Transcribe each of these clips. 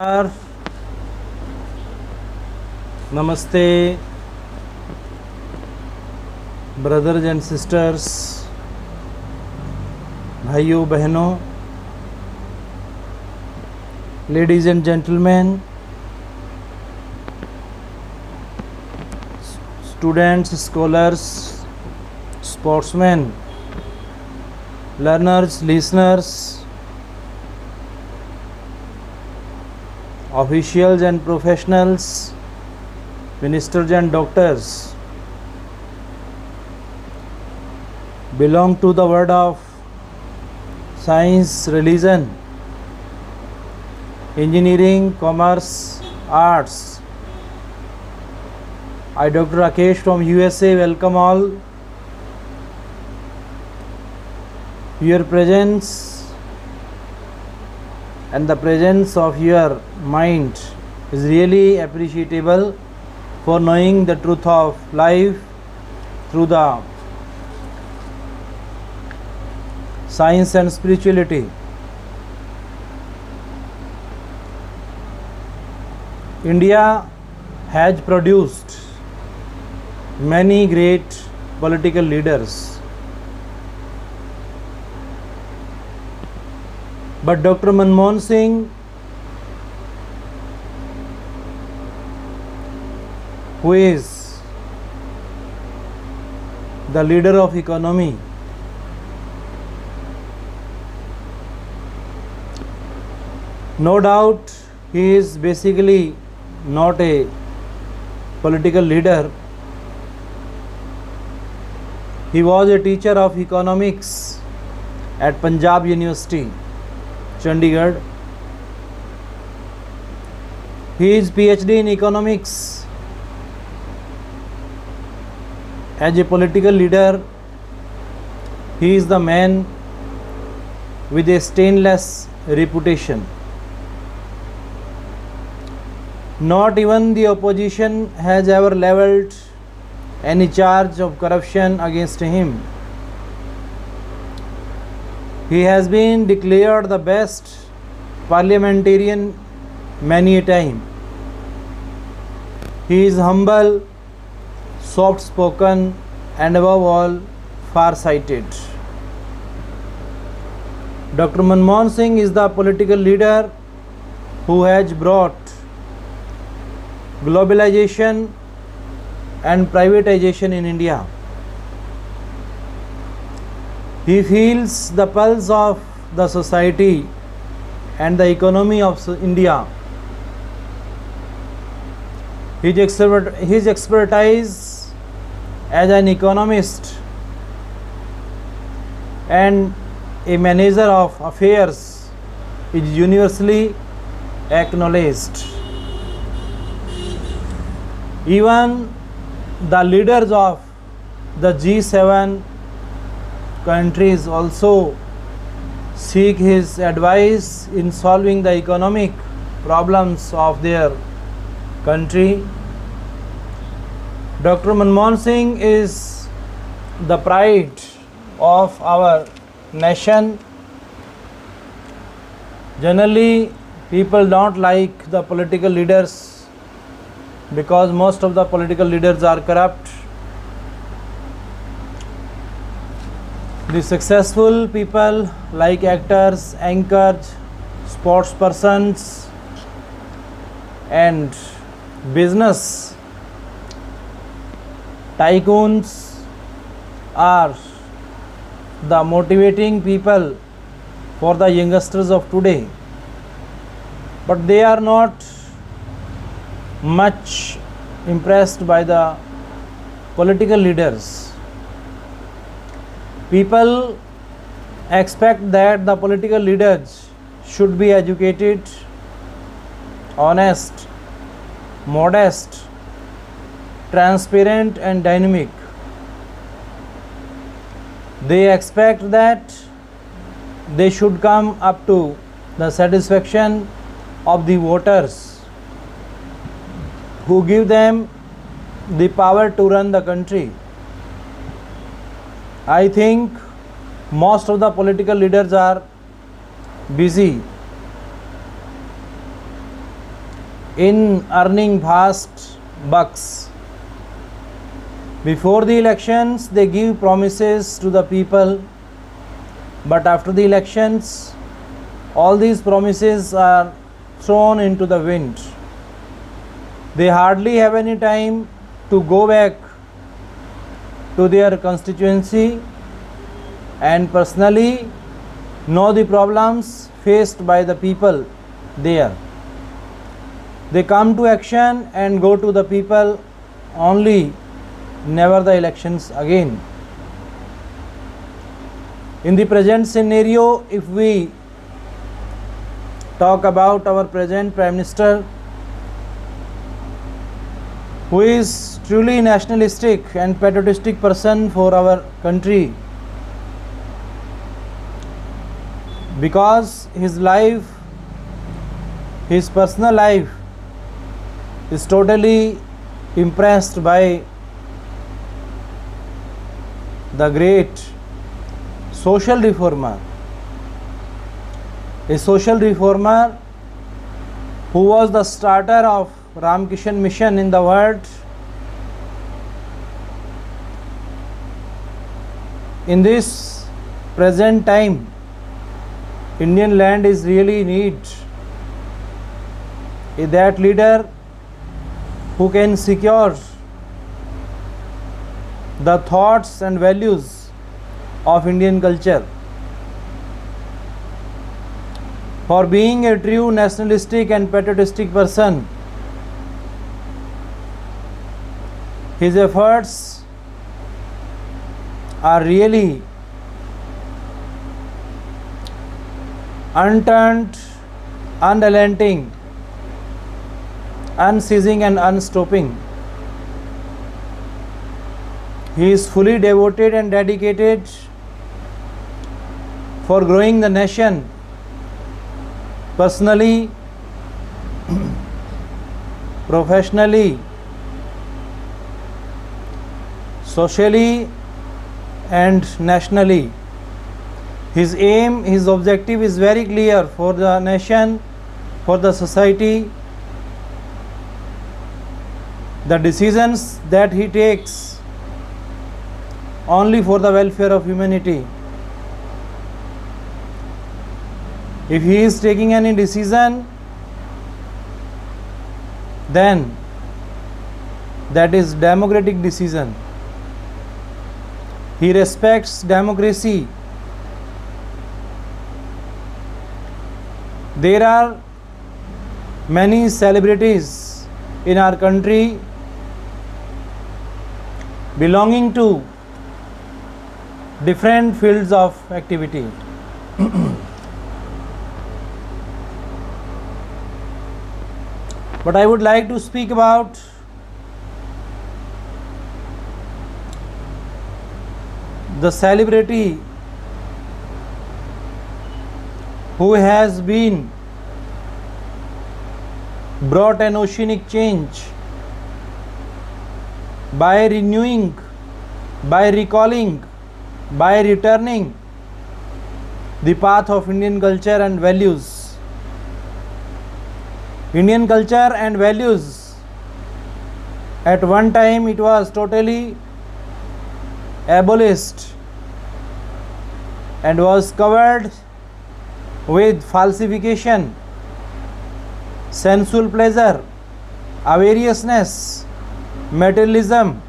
यार, नमस्ते brothers and sisters, भाइयों बहनों, ladies and gentleman, students, scholars, sportsman, learners, listeners, officials and professionals, ministers and doctors belong to the world of science, religion, engineering, commerce, arts. I, Dr. Rakesh from USA, welcome all. Your presence and the presence of your mind is really appreciable for knowing the truth of life through the science and spirituality. India has produced many great political leaders, but Dr. Manmohan Singh, who is the leader of economy, no doubt he is basically not a political leader. He was a teacher of economics at Punjab University, Chandigarh. He is PhD in economics. As a political leader, he is the man with a stainless reputation. Not even the opposition has ever leveled any charge of corruption against him. He has been declared the best parliamentarian many a time. He is humble, soft-spoken, and above all, far-sighted. Dr. Manmohan Singh is the political leader who has brought globalization and privatization in India. He feels the pulse of the society and the economy of India. His expertise as an economist and a manager of affairs is universally acknowledged. Even the leaders of the G7 countries also seek his advice in solving the economic problems of their country. Dr. Manmohan Singh is the pride of our nation. Generally, people don't like the political leaders because most of the political leaders are corrupt. The successful people like actors, anchors, sports persons, and business tycoons are the motivating people for the youngsters of today, but they are not much impressed by the political leaders. People expect that the political leaders should be educated, honest, modest, transparent, and dynamic. They expect that they should come up to the satisfaction of the voters who give them the power to run the country. I think most of the political leaders are busy in earning vast bucks. Before the elections, they give promises to the people, but after the elections, all these promises are thrown into the wind. They hardly have any time to go back to their constituency and personally know the problems faced by the people there. They come to action and go to the people only, never the elections again. In the present scenario, if we talk about our present Prime Minister, who is truly nationalistic and patriotic person for our country, because his life, his personal life is totally impressed by the great social reformer, a social reformer who was the starter of Ramkishan Mission in the world. In this present time, Indian land is really need that leader who can secure the thoughts and values of Indian culture. For being a true nationalistic and patriotic person, his efforts are really unturned, unrelenting, unceasing and unstopping. He is fully devoted and dedicated for growing the nation personally, professionally, socially and nationally. His aim, his objective is very clear for the nation, for the society. The decisions that he takes only for the welfare of humanity. If he is taking any decision, then that is democratic decision. He respects democracy. There are many celebrities in our country belonging to different fields of activity. But I would like to speak about the celebrity who has been brought an oceanic change by renewing, by recalling, by returning the path of Indian culture and values. Indian culture and values, at one time it was totally abolished and was covered with falsification, sensual pleasure, avariciousness, materialism.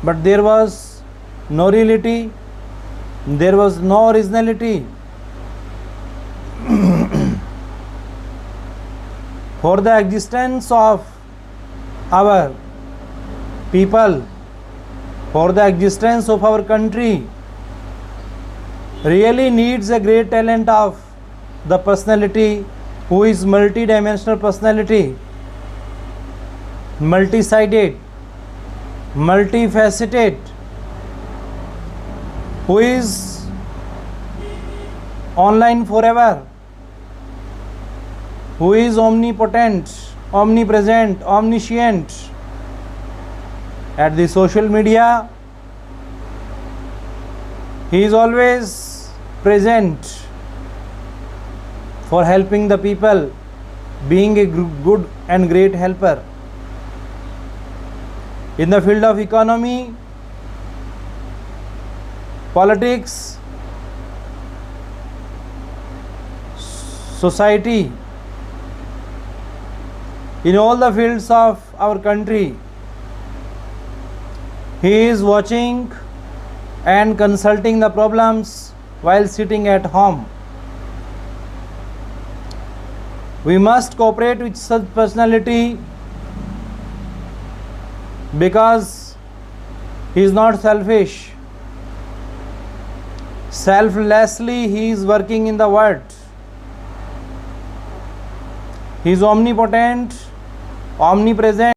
But there was no reality, there was no originality. For the existence of our people, for the existence of our country, really needs a great talent of the personality who is multi-dimensional personality, multi-sided, multifaceted, who is online forever, who is omnipotent, omnipresent, omniscient. At the social media, he is always present for helping the people, being a good and great helper. In the field of economy, politics, society, in all the fields of our country, he is watching and consulting the problems while sitting at home. We must cooperate with such personality because he is not selfish. Selflessly he is working in the world. He is omnipotent, omnipresent.